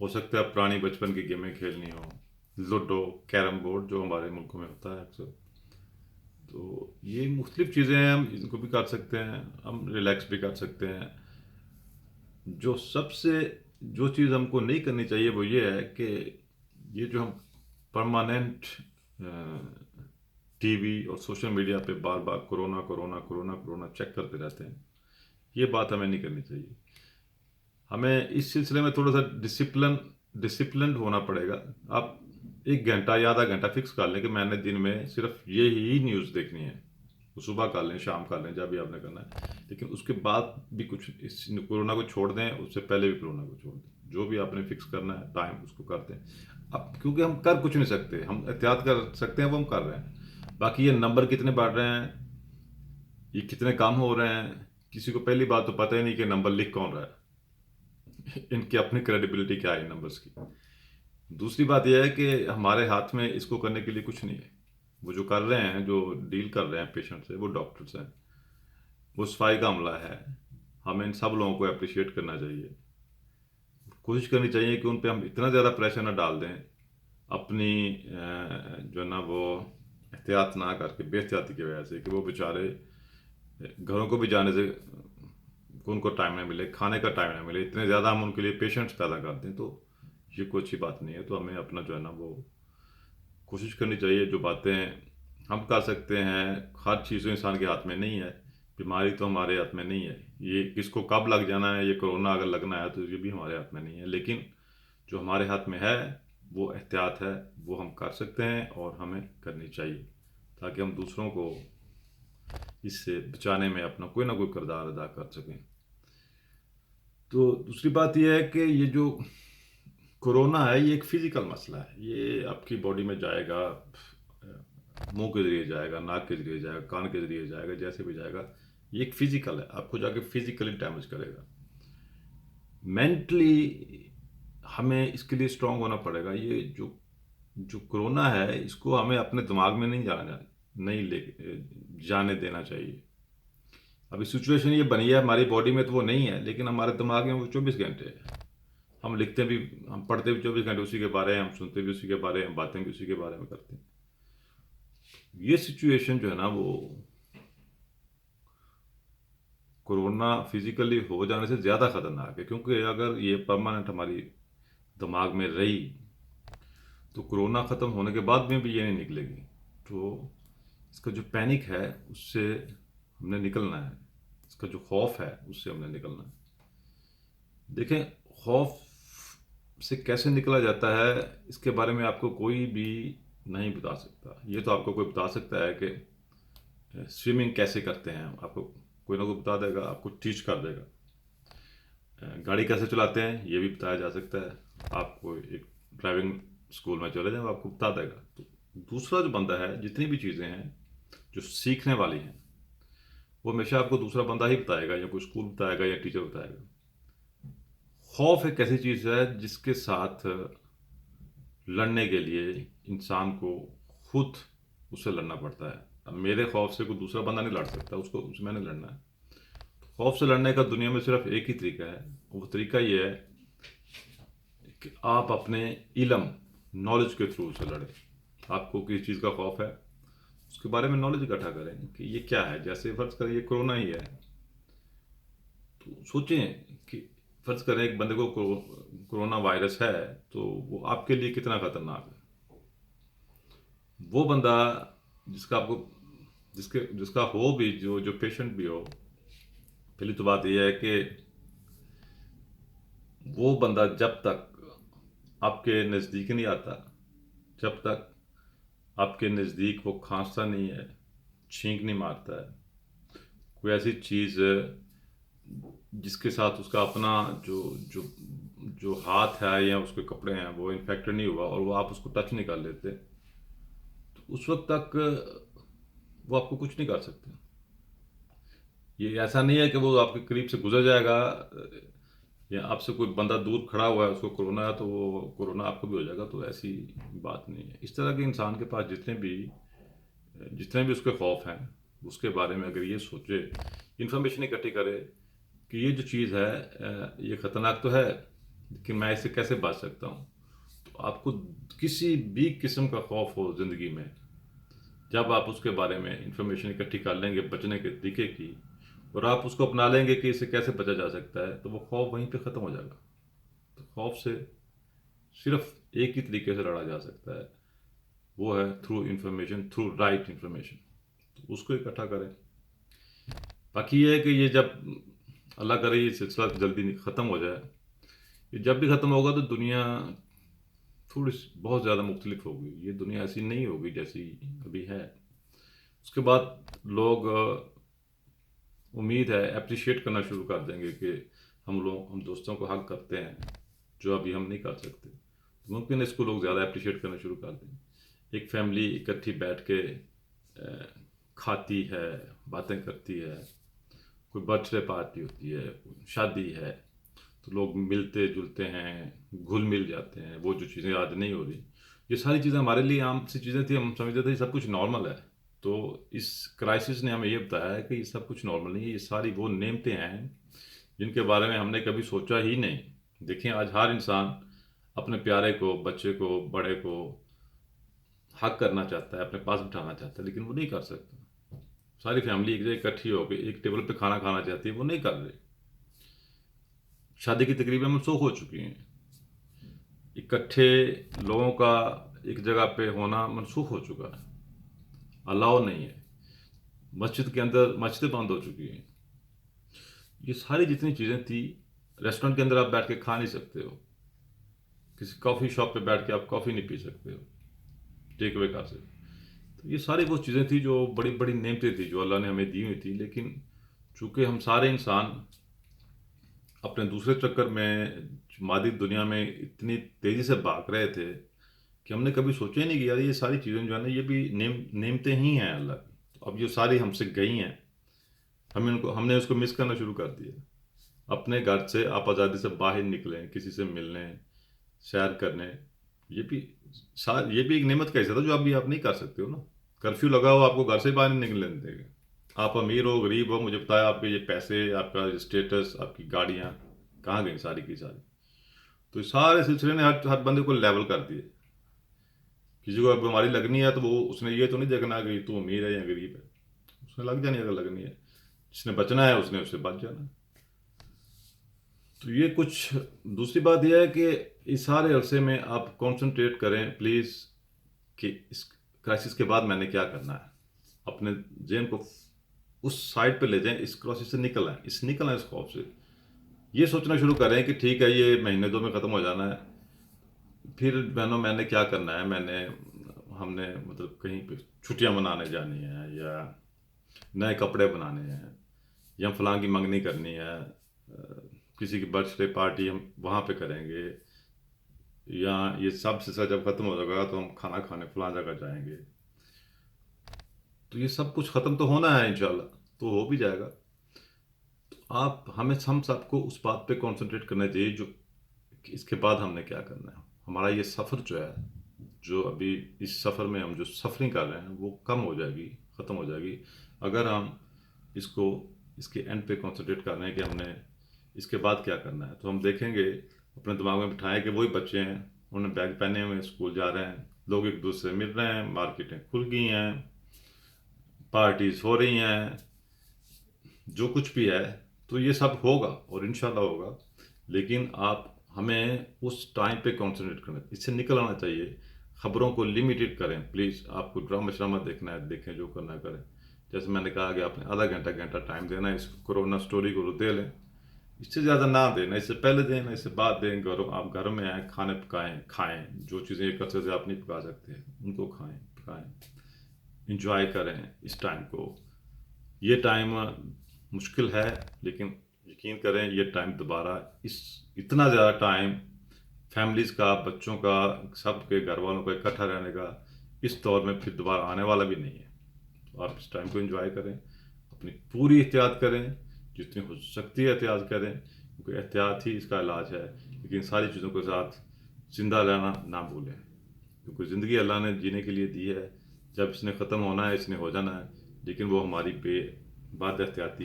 ہو سکتا ہے پرانی بچپن کی گیمیں کھیلنی ہو، لوڈو، کیرم بورڈ جو ہمارے ملکوں میں ہوتا ہے اکثر. تو یہ مختلف چیزیں ہیں، ہم ان کو بھی کر سکتے ہیں، ہم ریلیکس بھی کر سکتے ہیں. جو چیز ہم کو نہیں کرنی چاہیے وہ یہ ہے کہ یہ جو ہم پرماننٹ ٹی وی اور سوشل میڈیا پہ بار بار corona corona corona corona check کرتے رہتے ہیں، یہ بات ہمیں نہیں کرنی چاہیے. ہمیں اس سلسلے میں تھوڑا سا ڈسپلنڈ ہونا پڑے گا. آپ 1 گھنٹہ یا آدھا گھنٹہ فکس کر لیں کہ میں نے دن میں صرف یہی نیوز دیکھنی ہے. وہ صبح کر لیں، شام کر لیں، جب بھی آپ نے کرنا ہے. لیکن اس کے بعد بھی کچھ اس کورونا کو چھوڑ دیں، اس سے پہلے بھی کورونا کو چھوڑ دیں. جو بھی آپ نے فکس کرنا ہے ٹائم اس کو کر دیں. اب کیونکہ ہم کر کچھ نہیں سکتے، ہم احتیاط کر سکتے ہیں وہ ہم کر رہے ہیں. باقی یہ نمبر کتنے بڑھ رہے ہیں، یہ کتنے کام ہو رہے ہیں، کسی کو پہلی بات تو پتہ ہی نہیں کہ نمبر لکھ کون رہا ہے. ان کی اپنی کریڈیبلٹی کیا ہے نمبرز کی. دوسری بات یہ ہے کہ ہمارے ہاتھ میں اس کو کرنے کے لیے کچھ نہیں ہے. وہ جو کر رہے ہیں، جو ڈیل کر رہے ہیں پیشنٹ سے، وہ ڈاکٹرس ہیں، وہ صفائی کا عملہ ہے. ہمیں ان سب لوگوں کو اپریشیٹ کرنا چاہیے. کوشش کرنی چاہیے کہ ان پہ ہم اتنا زیادہ پریشر نہ ڈال دیں اپنی جو ہے نا وہ احتیاط نہ کر کے، بے احتیاطی کی وجہ سے، کہ وہ بیچارے گھروں کو بھی جانے سے ان کو ٹائم نہ ملے، کھانے کا ٹائم نہ ملے. اتنے زیادہ ہم ان کے لیے پیشنٹس پیدا کر دیں تو یہ کوئی اچھی بات نہیں ہے. تو ہمیں اپنا جو ہے نا وہ کوشش کرنی چاہیے. جو باتیں ہم کر سکتے ہیں، ہر چیز تو انسان کے ہاتھ میں نہیں ہے. بیماری تو ہمارے ہاتھ میں نہیں ہے، یہ کس کو کب لگ جانا ہے، یہ کرونا اگر لگنا ہے تو یہ بھی ہمارے ہاتھ میں نہیں ہے. لیکن جو ہمارے ہاتھ میں ہے وہ احتیاط ہے، وہ ہم کر سکتے ہیں اور ہمیں کرنی چاہیے، تاکہ ہم دوسروں کو اس سے بچانے میں اپنا کوئی نہ کوئی کردار ادا کر سکیں. تو دوسری بات یہ ہے کہ یہ جو کرونا ہے یہ ایک فزیکل مسئلہ ہے. یہ آپ کی باڈی میں جائے گا، منہ کے ذریعے جائے گا، ناک کے ذریعے جائے گا، کان کے ذریعے جائے گا، جیسے بھی جائے گا. یہ ایک فزیکل ہے، آپ کو جا کے فزیکلی ڈیمیج کرے گا. مینٹلی ہمیں اس کے لیے اسٹرانگ ہونا پڑے گا. یہ جو کرونا ہے اس کو ہمیں اپنے دماغ میں نہیں جانے دینا چاہیے. ابھی سچویشن یہ بنی ہے ہماری باڈی میں تو وہ نہیں ہے، لیکن ہمارے دماغ میں وہ 24 گھنٹے ہے. ہم لکھتے بھی، ہم پڑھتے بھی 24 گھنٹے اسی کے بارے میں، ہم سنتے بھی اسی کے بارے میں، باتیں بھی اسی کے بارے میں کرتے ہیں. یہ سچویشن جو ہے نا وہ کرونا فزیکلی ہو جانے سے زیادہ خطرناک ہے. کیونکہ اگر یہ پرماننٹ ہماری دماغ میں رہی تو کرونا ختم ہونے کے بعد میں بھی یہ نہیں نکلے گی. تو اس کا جو پینک ہے اس سے ہم نے نکلنا ہے، اس کا جو خوف ہے اس سے ہم نے نکلنا ہے. دیکھیں، خوف سے کیسے نکلا جاتا ہے اس کے بارے میں آپ کو کوئی بھی نہیں بتا سکتا. یہ تو آپ کو کوئی بتا سکتا ہے کہ سوئمنگ کیسے کرتے ہیں، آپ کو کوئی نہ کوئی بتا دے گا، آپ کو ٹیچ کر دے گا. گاڑی کیسے چلاتے ہیں یہ بھی بتایا جا سکتا ہے. آپ کو ایک ڈرائیونگ اسکول میں چلے جائیں، وہ آپ کو بتا دے گا. تو دوسرا جو بندہ ہے، جتنی بھی چیزیں ہیں جو سیکھنے والی ہیں وہ ہمیشہ آپ کو دوسرا بندہ ہی بتائے گا، یا کوئی اسکول بتائے گا یا ٹیچر بتائے گا. خوف ایک ایسی چیز ہے جس کے ساتھ لڑنے کے لیے انسان کو خود اس سے لڑنا پڑتا ہے. اب میرے خوف سے کوئی دوسرا بندہ نہیں لڑ سکتا، اس سے میں نے لڑنا ہے. خوف سے لڑنے کا دنیا میں صرف ایک ہی طریقہ ہے. وہ طریقہ یہ ہے کہ آپ اپنے علم، نالج کے تھرو سے لڑیں. آپ کو کسی چیز کا خوف ہے اس کے بارے میں نالج اکٹھا کریں کہ یہ کیا ہے. جیسے فرض کریں یہ کرونا ہی ہے، تو سوچیں کہ فرض کریں ایک بندے کو کرونا وائرس ہے تو وہ آپ کے لیے کتنا خطرناک ہے. وہ بندہ جس کا ہو بھی، جو پیشنٹ بھی ہو، پہلی تو بات یہ ہے کہ وہ بندہ جب تک آپ کے نزدیک نہیں آتا، جب تک آپ کے نزدیک وہ کھانستا نہیں ہے، چھینک نہیں مارتا ہے، کوئی ایسی چیز جس کے ساتھ اس کا اپنا جو ہاتھ ہے یا اس کے کپڑے ہیں وہ انفیکٹڈ نہیں ہوا اور وہ آپ اس کو ٹچ نہیں کر لیتے، تو اس وقت تک وہ آپ کو کچھ نہیں کر سکتے. یہ ایسا نہیں ہے کہ وہ آپ کے قریب سے گزر جائے گا، یا آپ سے کوئی بندہ دور کھڑا ہوا ہے اس کو کرونا ہے تو وہ کرونا آپ کو بھی ہو جائے گا. تو ایسی بات نہیں ہے. اس طرح کے انسان کے پاس جتنے بھی اس کے خوف ہیں اس کے بارے میں اگر یہ سوچے، انفارمیشن اکٹھی کرے کہ یہ جو چیز ہے یہ خطرناک تو ہے، کہ میں اس سے کیسے بچ سکتا ہوں. تو آپ کو کسی بھی قسم کا خوف ہو زندگی میں، جب آپ اس کے بارے میں انفارمیشن اکٹھی کر لیں گے بچنے کے طریقے کی، اور آپ اس کو اپنا لیں گے کہ اسے کیسے بچا جا سکتا ہے، تو وہ خوف وہیں پہ ختم ہو جائے گا. تو خوف سے صرف ایک ہی طریقے سے لڑا جا سکتا ہے، وہ ہے through information, through right information. تو اس کو اکٹھا کریں. باقی یہ ہے کہ یہ جب اللہ کرے یہ سلسلہ جلدی ختم ہو جائے، یہ جب بھی ختم ہوگا تو دنیا تھوڑی بہت زیادہ مختلف ہوگی. یہ دنیا ایسی نہیں ہوگی جیسی ابھی ہے. اس کے بعد لوگ امید ہے اپریشیٹ کرنا شروع کر دیں گے کہ ہم دوستوں کو حق کرتے ہیں جو ابھی ہم نہیں کر سکتے. ممکن ہے اس کو لوگ زیادہ اپریشیٹ کرنا شروع کر دیں. ایک فیملی اکٹھی بیٹھ کے کھاتی ہے، باتیں کرتی ہے، کوئی برتھ ڈے پارٹی ہوتی ہے، کوئی شادی ہے، تو لوگ ملتے جلتے ہیں، گھل مل جاتے ہیں. وہ جو چیزیں آج نہیں ہو رہی، یہ ساری چیزیں ہمارے لیے عام سی چیزیں تھیں. ہم سمجھتے تھے یہ سب کچھ نارمل ہے. تو اس کرائسس نے ہمیں یہ بتایا ہے کہ یہ سب کچھ نارمل نہیں ہے. یہ ساری وہ نعمتیں ہیں جن کے بارے میں ہم نے کبھی سوچا ہی نہیں. دیکھیں آج ہر انسان اپنے پیارے کو، بچے کو، بڑے کو حق کرنا چاہتا ہے، اپنے پاس بٹھانا چاہتا ہے، لیکن وہ نہیں کر سکتا. ساری فیملی ایک جگہ اکٹھی ہو کے ایک ٹیبل پہ کھانا کھانا چاہتی ہے، وہ نہیں کر رہے. شادی کی تقریباً منسوخ ہو چکی ہیں. اکٹھے لوگوں کا ایک جگہ پہ ہونا منسوخ ہو چکا ہے، الاؤ نہیں ہے. مسجد کے اندر مسجدیں بند ہو چکی ہیں. یہ ساری جتنی چیزیں تھیں، ریسٹورنٹ کے اندر آپ بیٹھ کے کھا نہیں سکتے ہو، کسی کافی شاپ پہ بیٹھ کے آپ کافی نہیں پی سکتے ہو، ٹیک اوے کر سکتے. تو یہ ساری وہ چیزیں تھیں جو بڑی بڑی نعمتیں تھیں جو اللہ نے ہمیں دی ہوئی تھی. لیکن چونکہ ہم سارے انسان اپنے دوسرے چکر میں مادی دنیا میں اتنی تیزی سے بھاگ رہے تھے کہ ہم نے کبھی سوچا ہی نہیں کہ یار یہ ساری چیزیں جو ہے نا یہ بھی نعمتیں ہی ہیں اللہ کی. اب یہ ساری ہم سے گئی ہیں، ہم نے اس کو مس کرنا شروع کر دیا. اپنے گھر سے آپ آزادی سے باہر نکلیں، کسی سے ملنے، سیر کرنے، یہ بھی ایک نعمت کا حصہ تھا جو ابھی آپ نہیں کر سکتے ہو نا. کرفیو لگا ہو، آپ کو گھر سے باہر نہیں نکلنے دیں گے. آپ امیر ہو غریب ہو، مجھے بتایا آپ کے یہ پیسے، آپ کا اسٹیٹس، آپ کی گاڑیاں کہاں گئیں ساری کی ساری. تو اس سارے سلسلے نے ہر بندے کو لیول کر دیے. کسی کو بیماری لگنی ہے تو اس نے یہ تو نہیں دیکھنا کہ تو امیر ہے یا غریب ہے، اس نے لگ جانی اگر لگنی ہے. جس نے بچنا ہے اس نے اس سے بچ جانا. تو یہ کچھ دوسری بات یہ ہے کہ اس سارے عرصے میں آپ کانسنٹریٹ کریں پلیز کہ اس کرائسس کے بعد میں نے کیا کرنا ہے. اپنے ذہن کو اس سائڈ پہ لے جائیں، اس کرائسس سے نکل آئیں اس خوف سے. یہ سوچنا شروع کریں کہ ٹھیک ہے یہ مہینے دو میں ختم ہو جانا ہے. پھر بہنوں میں نے کیا کرنا ہے، ہم نے مطلب کہیں پہ چھٹیاں منانے جانی ہیں، یا نئے کپڑے بنانے ہیں، یا فلاں کی منگنی کرنی ہے، کسی کی برتھ ڈے پارٹی ہم وہاں پہ کریں گے، یا یہ سب سے جب ختم ہو جائے گا تو ہم کھانا کھانے فلاں جگہ جائیں گے. تو یہ سب کچھ ختم تو ہونا ہے انشاءاللہ، تو ہو بھی جائے گا. ہم سب کو اس بات پہ کانسنٹریٹ کرنا چاہیے جو کہ اس کے بعد ہم نے کیا کرنا ہے. ہمارا یہ سفر جو ہے، جو ابھی اس سفر میں ہم جو سفرنگ کر رہے ہیں وہ کم ہو جائے گی، ختم ہو جائے گی اگر ہم اس کے اینڈ پہ کانسنٹریٹ کر رہے ہیں کہ ہم نے اس کے بعد کیا کرنا ہے. تو ہم دیکھیں گے، اپنے دماغ میں بٹھائیں کہ وہی بچے ہیں، انہوں نے بیگ پہنے ہوئے اسکول جا رہے ہیں، لوگ ایک دوسرے سے مل رہے ہیں، مارکیٹیں کھل گئی ہیں، پارٹیز ہو رہی ہیں، جو کچھ بھی ہے. تو یہ سب ہوگا اور انشاءاللہ ہوگا. لیکن ہمیں اس ٹائم پہ کانسنٹریٹ کرنا، اس سے نکل آنا چاہیے. خبروں کو لمیٹڈ کریں پلیز. آپ کو ڈرامہ شرامہ دیکھنا ہے دیکھیں، جو کرنا ہے کریں. جیسے میں نے کہا کہ آپ نے آدھا گھنٹہ ٹائم دینا ہے اس کورونا سٹوری کو دے لیں. اس سے زیادہ نہ دیں، نہ اس سے پہلے دیں نہ اس سے بعد دیں. آپ گھر میں آئیں، کھانے پکائیں، کھائیں. جو چیزیں ایک عرصے سے آپ نہیں پکا سکتے ان کو کھائیں، پکائیں، انجوائے کریں اس ٹائم کو. یہ ٹائم مشکل ہے لیکن یقین کریں یہ ٹائم دوبارہ اتنا زیادہ ٹائم فیملیز کا، بچوں کا، سب کے گھر والوں کا اکٹھا رہنے کا اس دور میں پھر دوبارہ آنے والا بھی نہیں ہے. تو آپ اس ٹائم کو انجوائے کریں، اپنی پوری احتیاط کریں، جتنی ہو سکتی ہے احتیاط کریں، کیونکہ احتیاط ہی اس کا علاج ہے. لیکن ساری چیزوں کے ساتھ زندہ رہنا نہ بھولیں، کیونکہ زندگی اللہ نے جینے کے لیے دی ہے. جب اس نے ختم ہونا ہے، اس نے ہو جانا ہے، لیکن وہ ہماری بات احتیاطی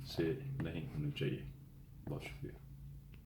سے نہیں ہونی چاہیے. بہت شکریہ.